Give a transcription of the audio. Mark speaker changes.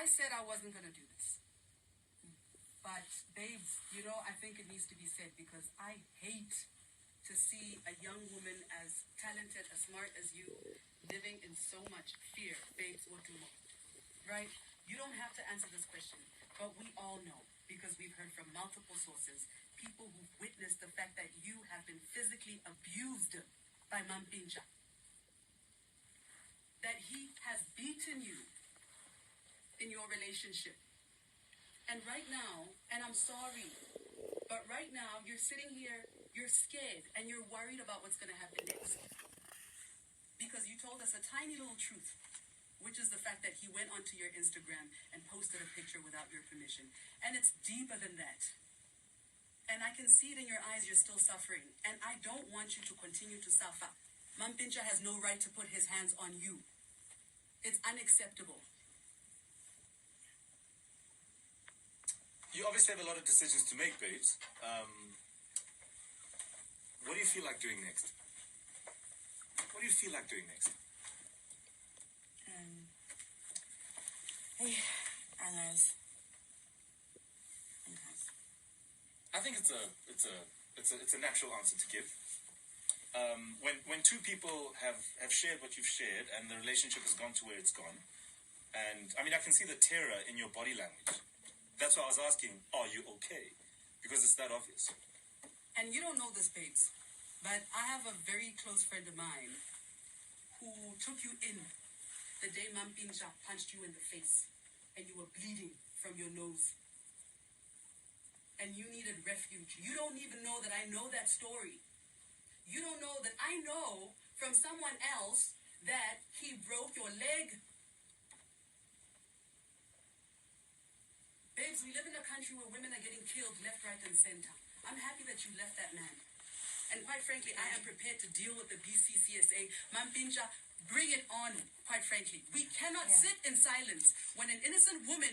Speaker 1: I said I wasn't going to do this. But, babes, you know, I think it needs to be said because I hate to see a young woman as talented, as smart as you, living in so much fear, babes, or do more. Right? You don't have to answer this question, but we all know, because we've heard from multiple sources, people who've witnessed the fact that you have been physically abused by Mampintsha. That he has beaten you in your relationship. And right now, and I'm sorry, but right now you're sitting here, you're scared, and you're worried about what's going to happen next. Because you told us a tiny little truth, which is the fact that he went onto your Instagram and posted a picture without your permission. And it's deeper than that. And I can see it in your eyes, you're still suffering. And I don't want you to continue to suffer. Mampintsha has no right to put his hands on you. It's unacceptable.
Speaker 2: You obviously have a lot of decisions to make, babes. What do you feel like doing next? What do you feel like doing next?
Speaker 3: Hey, Anas.
Speaker 2: I think it's a natural answer to give. When two people have shared what you've shared and the relationship has gone to where it's gone, and I mean I can see the terror in your body language. That's why I was asking, are you okay? Because it's that obvious.
Speaker 1: And you don't know this, babes, but I have a very close friend of mine who took you in the day Mampintsha punched you in the face and you were bleeding from your nose. And you needed refuge. You don't even know that I know that story. You don't know that I know from someone else that he broke your leg. Babes, we live in a country where women are getting killed left, right, and center. I'm happy that you left that man. And quite frankly, I am prepared to deal with the BCCSA. Mampintsha, bring it on, quite frankly. We cannot sit in silence when an innocent woman